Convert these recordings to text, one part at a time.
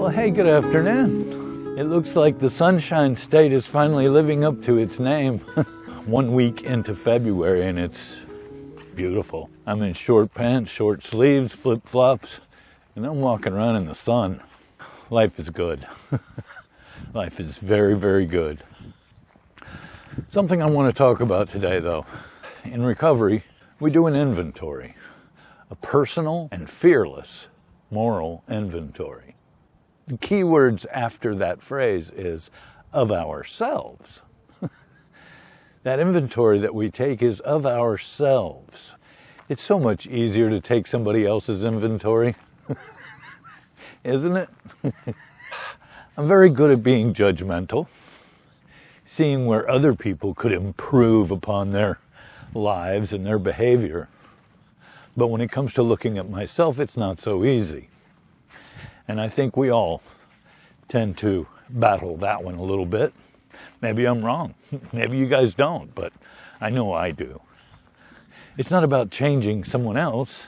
Well, hey, good afternoon. It looks like the Sunshine State is finally living up to its name. 1 week into February, and it's beautiful. I'm in short pants, short sleeves, flip-flops, and I'm walking around in the sun. Life is good. Life is very, very good. Something I want to talk about today, though. In recovery, we do an inventory, a personal and fearless moral inventory. The key words after that phrase is of ourselves. That inventory that we take is of ourselves. It's so much easier to take somebody else's inventory, isn't it? I'm very good at being judgmental, seeing where other people could improve upon their lives and their behavior. But when it comes to looking at myself, it's not so easy. And I think we all tend to battle that one a little bit. Maybe I'm wrong. Maybe you guys don't, but I know I do. It's not about changing someone else.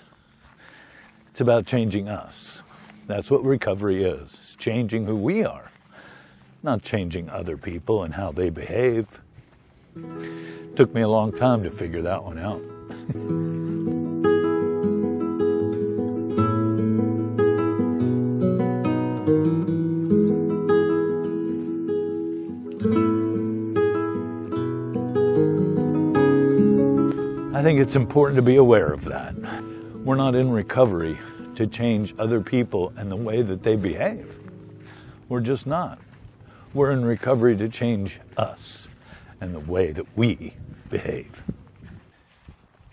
It's about changing us. That's what recovery is. It's changing who we are, not changing other people and how they behave. Took me a long time to figure that one out. I think it's important to be aware of that. We're not in recovery to change other people and the way that they behave. We're just not. We're in recovery to change us and the way that we behave.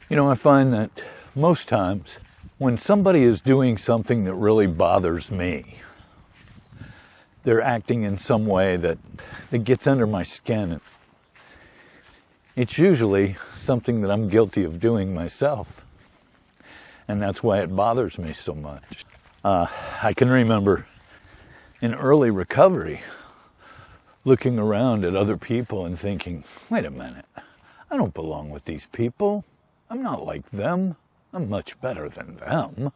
You know, I find that most times when somebody is doing something that really bothers me, they're acting in some way that gets under my skin. It's usually something that I'm guilty of doing myself. And that's why it bothers me so much. I can remember in early recovery looking around at other people and thinking, wait a minute, I don't belong with these people. I'm not like them. I'm much better than them.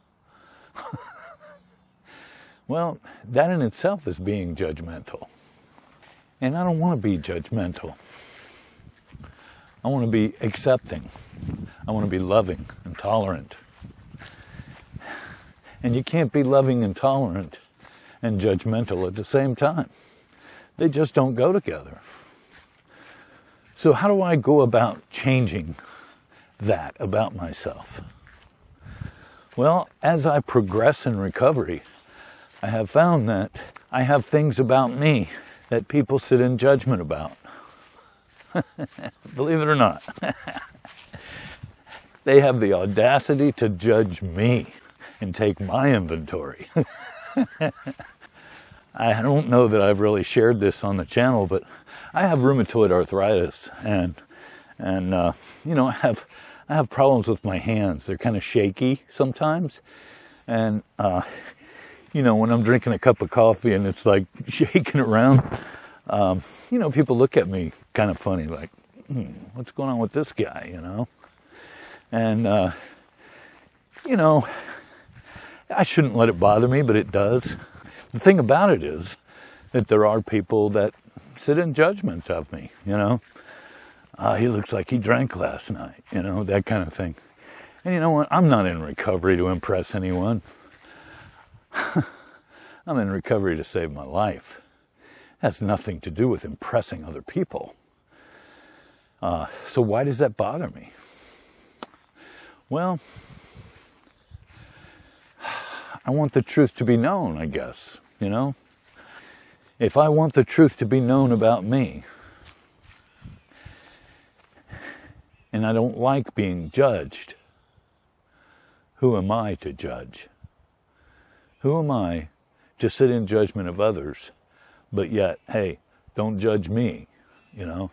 Well, that in itself is being judgmental. And I don't want to be judgmental. I want to be accepting. I want to be loving and tolerant. And you can't be loving and tolerant and judgmental at the same time. They just don't go together. So how do I go about changing that about myself? Well, as I progress in recovery, I have found that I have things about me that people sit in judgment about. Believe it or not. They have the audacity to judge me and take my inventory. I don't know that I've really shared this on the channel, but I have rheumatoid arthritis, and you know, I have problems with my hands. They're kind of shaky sometimes, and you know, when I'm drinking a cup of coffee and it's like shaking around, you know, people look at me kind of funny, like, what's going on with this guy, you know? And you know, I shouldn't let it bother me, but it does. The thing about it is that there are people that sit in judgment of me, you know. He looks like he drank last night, you know, that kind of thing. And you know what? I'm not in recovery to impress anyone. I'm in recovery to save my life. It has nothing to do with impressing other people. So why does that bother me? Well, I want the truth to be known, I guess, you know? If I want the truth to be known about me, and I don't like being judged, who am I to judge? Who am I to sit in judgment of others, but yet, hey, don't judge me, you know?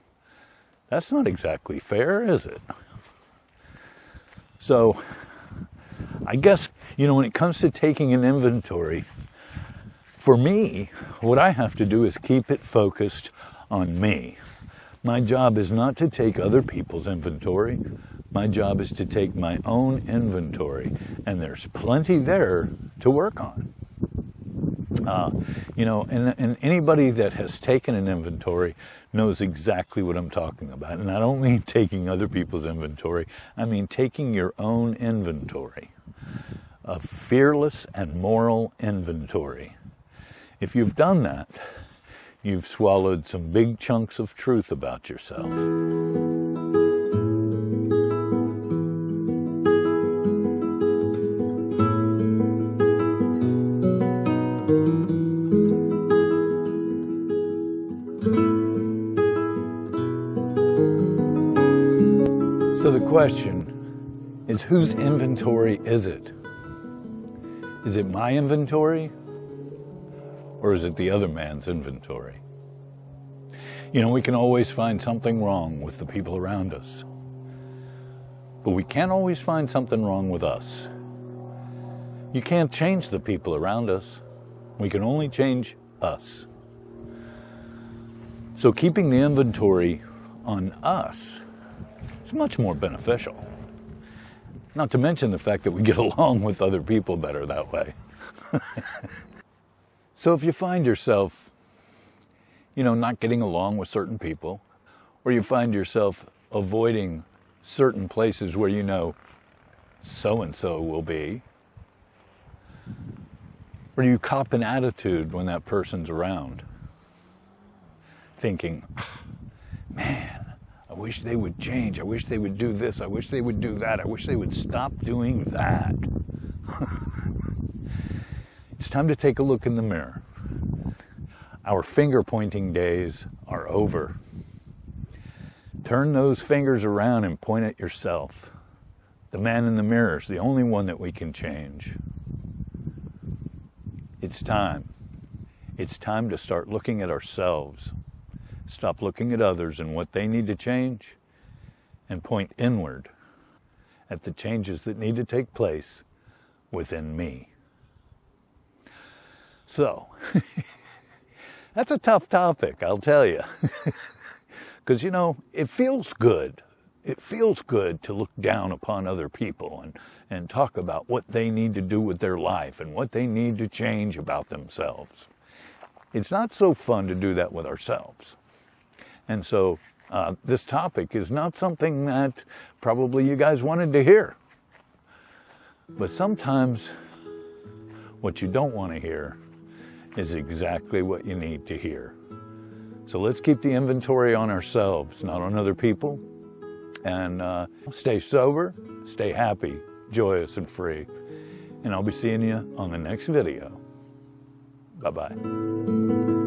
That's not exactly fair, is it? So, I guess, you know, when it comes to taking an inventory, for me, what I have to do is keep it focused on me. My job is not to take other people's inventory. My job is to take my own inventory, and there's plenty there to work on. You know, and anybody that has taken an inventory knows exactly what I'm talking about. And I don't mean taking other people's inventory. I mean taking your own inventory. A fearless and moral inventory. If you've done that, you've swallowed some big chunks of truth about yourself. So the question is, whose inventory is it? Is it my inventory? Or is it the other man's inventory? You know, we can always find something wrong with the people around us. But we can't always find something wrong with us. You can't change the people around us. We can only change us. So keeping the inventory on us is much more beneficial. Not to mention the fact that we get along with other people better that way. So if you find yourself, you know, not getting along with certain people, or you find yourself avoiding certain places where you know so-and-so will be, or you cop an attitude when that person's around, thinking, man, I wish they would change. I wish they would do this. I wish they would do that. I wish they would stop doing that. It's time to take a look in the mirror. Our finger-pointing days are over. Turn those fingers around and point at yourself. The man in the mirror is the only one that we can change. It's time. It's time to start looking at ourselves. Stop looking at others and what they need to change, and point inward at the changes that need to take place within me. So, that's a tough topic, I'll tell you. Because, you know, it feels good. It feels good to look down upon other people and talk about what they need to do with their life and what they need to change about themselves. It's not so fun to do that with ourselves. And so this topic is not something that probably you guys wanted to hear. But sometimes what you don't want to hear is exactly what you need to hear. So let's keep the inventory on ourselves, not on other people. And stay sober, stay happy, joyous, and free. And I'll be seeing you on the next video. Bye-bye.